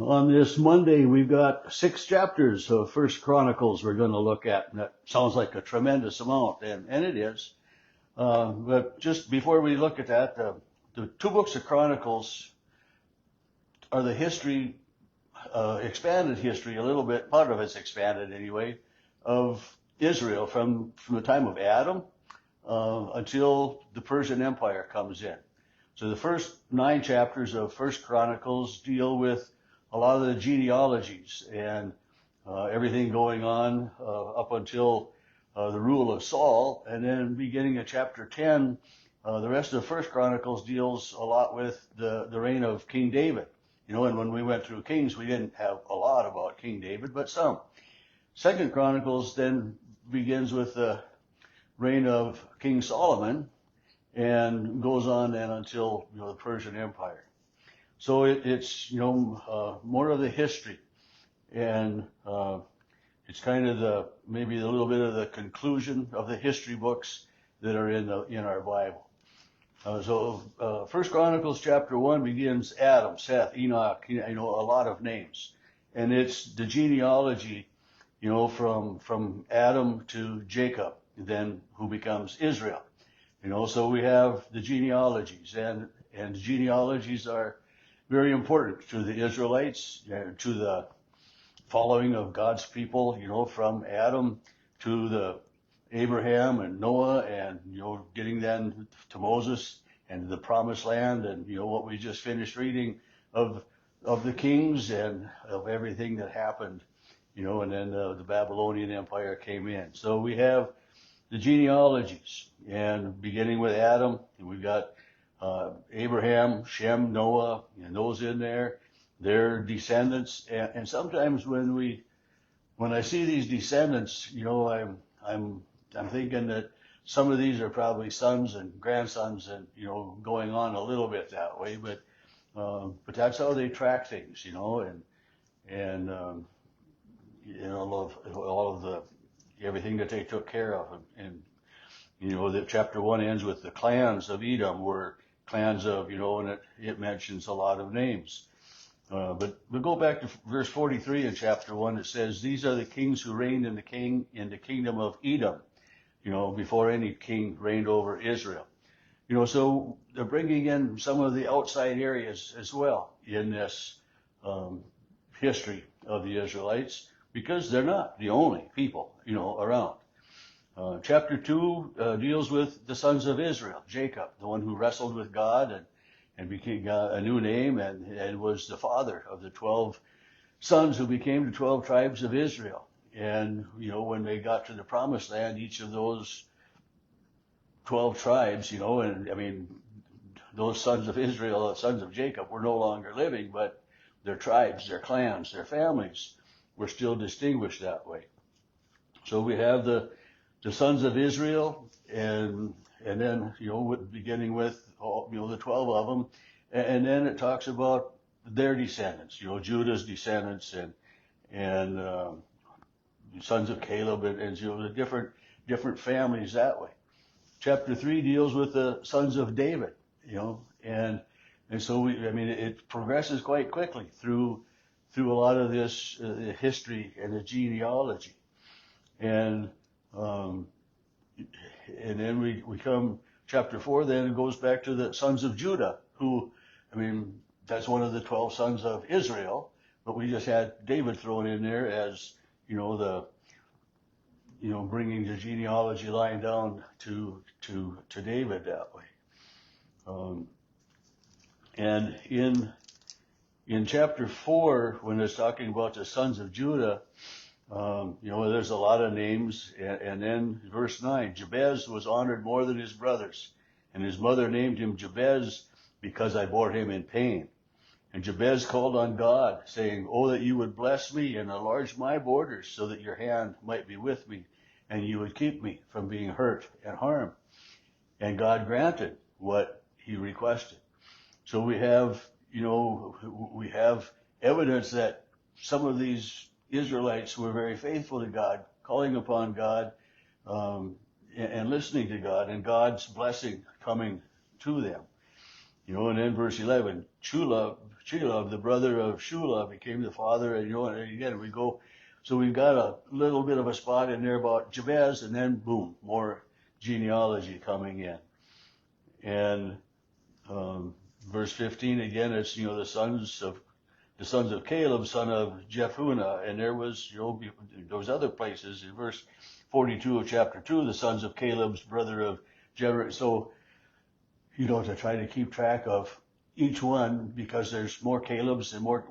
On this Monday, we've got 6 chapters of First Chronicles we're going to look at. And that sounds like a tremendous amount, and it is. But just before we look at that, the 2 books of Chronicles are the history, expanded history a little bit, part of it's expanded anyway, of Israel from the time of Adam until the Persian Empire comes in. So the first 9 chapters of First Chronicles deal with a lot of the genealogies and everything going on up until the rule of Saul. And then beginning at chapter 10, the rest of First Chronicles deals a lot with the reign of King David. You know, and when we went through Kings, we didn't have a lot about King David, but some. Second Chronicles then begins with the reign of King Solomon and goes on then until the Persian Empire. So it's more of the history, and it's kind of maybe a little bit of the conclusion of the history books that are in our Bible. So First Chronicles chapter 1 begins Adam, Seth, Enoch, a lot of names, and it's the genealogy, from Adam to Jacob, then who becomes Israel. So we have the genealogies, and genealogies are very important to the Israelites, to the following of God's people, from Adam to the Abraham and Noah, and getting then to Moses and the Promised Land, and what we just finished reading of the kings and of everything that happened, and then the Babylonian Empire came in. So we have the genealogies, and beginning with Adam, we've got Abraham, Shem, Noah, and those in there, their descendants. And sometimes when I see these descendants, I'm thinking that some of these are probably sons and grandsons, and going on a little bit that way. But that's how they track things, and all of the everything that they took care of, and that chapter 1 ends with the clans of Edom, were clans of, and it mentions a lot of names. But we'll go back to verse 43 in chapter 1. It says, "These are the kings who reigned in the kingdom of Edom," before any king reigned over Israel. So they're bringing in some of the outside areas as well in this history of the Israelites, because they're not the only people, around. Chapter 2 deals with the sons of Israel, Jacob, the one who wrestled with God and became a new name, and was the father of the 12 sons who became the 12 tribes of Israel. And, when they got to the Promised Land, each of those 12 tribes, those sons of Israel, the sons of Jacob, were no longer living, but their tribes, their clans, their families were still distinguished that way. So we have the sons of Israel, and then, beginning with, the 12 of them, and then it talks about their descendants, Judah's descendants, and sons of Caleb, and the different families that way. Chapter 3 deals with the sons of David, and so it progresses quite quickly through a lot of this history and the genealogy, and then we come chapter 4. Then it goes back to the sons of Judah, who, that's one of the 12 sons of Israel, but we just had David thrown in there as bringing the genealogy line down to David that way. And in chapter 4, when it's talking about the sons of Judah, there's a lot of names, and then verse 9, "Jabez was honored more than his brothers, and his mother named him Jabez because I bore him in pain. And Jabez called on God, saying, 'Oh, that you would bless me and enlarge my borders, so that your hand might be with me, and you would keep me from being hurt and harmed.' And God granted what he requested." So we have evidence that some of these Israelites were very faithful to God, calling upon God, and listening to God, and God's blessing coming to them. And then verse 11, Chulab, the brother of Shula, became the father, and and again we go. So we've got a little bit of a spot in there about Jabez, and then boom, more genealogy coming in. And verse 15 again, it's the sons of Caleb, son of Jephunneh, and there was those other places in verse 42 of chapter 2, the sons of Caleb's brother of Jeber. So to try to keep track of each one, because there's more Caleb's and more,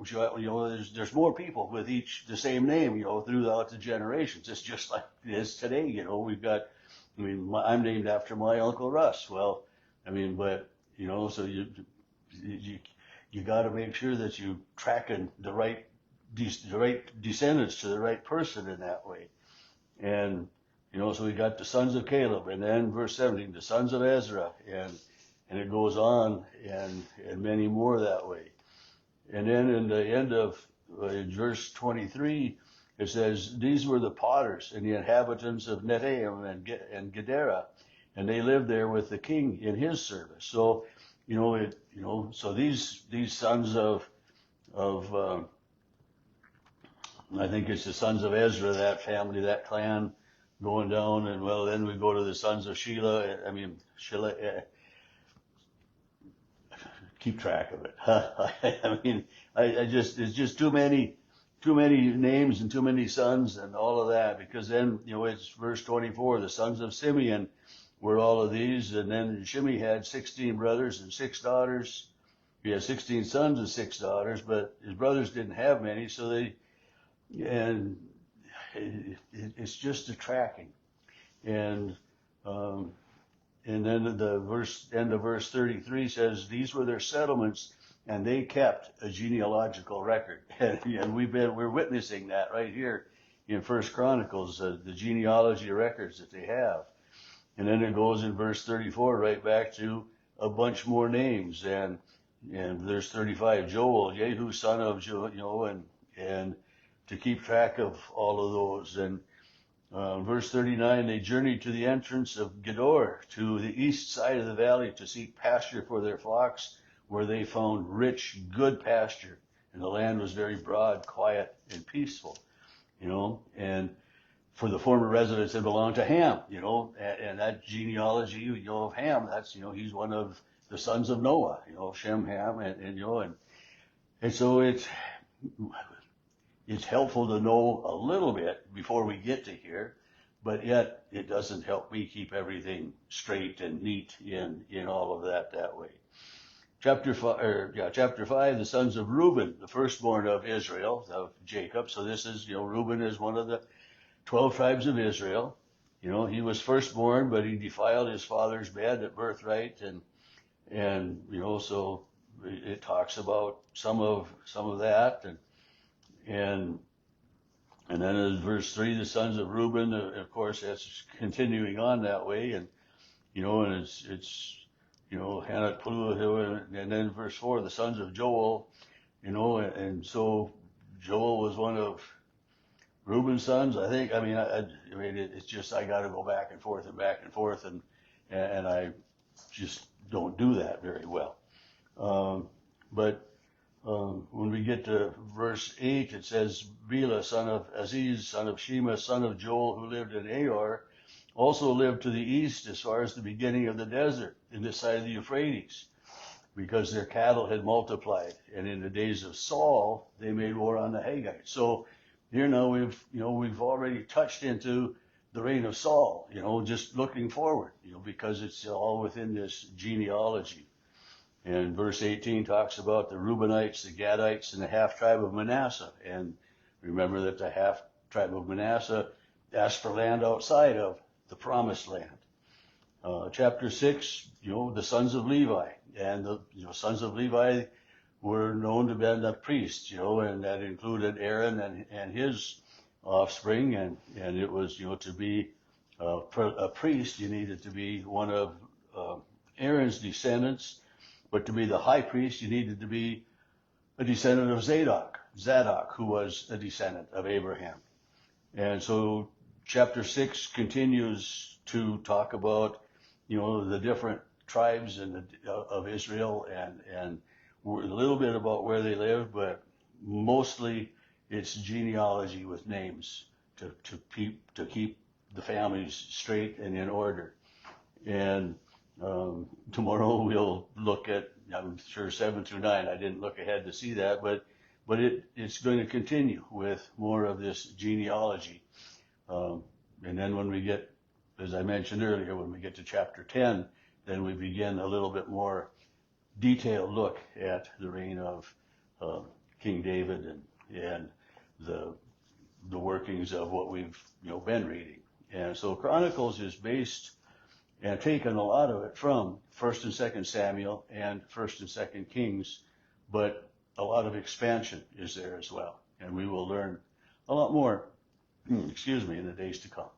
there's more people with each the same name, throughout the generations. It's just like it is today. We've got, I'm named after my Uncle Russ. Well, but so you got to make sure that you tracking the right descendants to the right person in that way. And so we got the sons of Caleb, and then verse 17, the sons of Ezra, and it goes on, and many more that way. And then in the end of verse 23, it says, these were the potters and the inhabitants of Netaim and Gedera, and they lived there with the king in his service. So, so these sons of I think it's the sons of Ezra, that family, that clan, going down, and then we go to the sons of Sheila. Keep track of it. It's just too many names and too many sons and all of that, because then, it's verse 24, the sons of Simeon were all of these, and then Shimei had 16 brothers and 6 daughters. He had 16 sons and 6 daughters, but his brothers didn't have many, so it's just a tracking. And then the end of verse 33 says, these were their settlements, and they kept a genealogical record. And we're witnessing that right here in First Chronicles, the genealogy records that they have. And then it goes in verse 34 right back to a bunch more names. And verse 35, Joel, Jehu, son of Joel, and to keep track of all of those. And verse 39, they journeyed to the entrance of Gedor, to the east side of the valley, to seek pasture for their flocks, where they found rich, good pasture. And the land was very broad, quiet, and peaceful, and for the former residents that belonged to Ham, and that genealogy, of Ham, that's, he's one of the sons of Noah, Shem, Ham, and so it's helpful to know a little bit before we get to here, but yet it doesn't help me keep everything straight and neat in all of that way. Chapter 5, the sons of Reuben, the firstborn of Israel, of Jacob. So this is, Reuben is one of the 12 tribes of Israel. He was firstborn, but he defiled his father's bed at birthright, and so it talks about some of that, and then in verse 3, the sons of Reuben, of course, that's continuing on that way, and it's Hanat Pulu, and then verse 4, the sons of Joel, and so Joel was one of Reuben's sons, I think. It's just, I got to go back and forth, and I just don't do that very well. But when we get to verse 8, it says, Bela, son of Aziz, son of Shema, son of Joel, who lived in Ar, also lived to the east as far as the beginning of the desert, in this side of the Euphrates, because their cattle had multiplied. And in the days of Saul, they made war on the Haggites. So here now we've already touched into the reign of Saul, just looking forward, because it's all within this genealogy. And verse 18 talks about the Reubenites, the Gadites, and the half-tribe of Manasseh. And remember that the half-tribe of Manasseh asked for land outside of the promised land. Chapter 6, the sons of Levi. And the sons of Levi were known to be the priests, and that included Aaron and his offspring. And it was, to be a priest, you needed to be one of Aaron's descendants. But to be the high priest, you needed to be a descendant of Zadok, who was a descendant of Abraham. And so chapter 6 continues to talk about, the different tribes of Israel and a little bit about where they live, but mostly it's genealogy with names to keep the families straight and in order. And tomorrow we'll look at, I'm sure 7 through 9. I didn't look ahead to see that, but it's going to continue with more of this genealogy. And then when we get, as I mentioned earlier, when we get to chapter 10, then we begin a little bit more detailed look at the reign of King David and the workings of what we've been reading. And so Chronicles is based and taken a lot of it from 1st and 2nd Samuel and 1st and 2nd Kings, but a lot of expansion is there as well. And we will learn a lot more, in the days to come.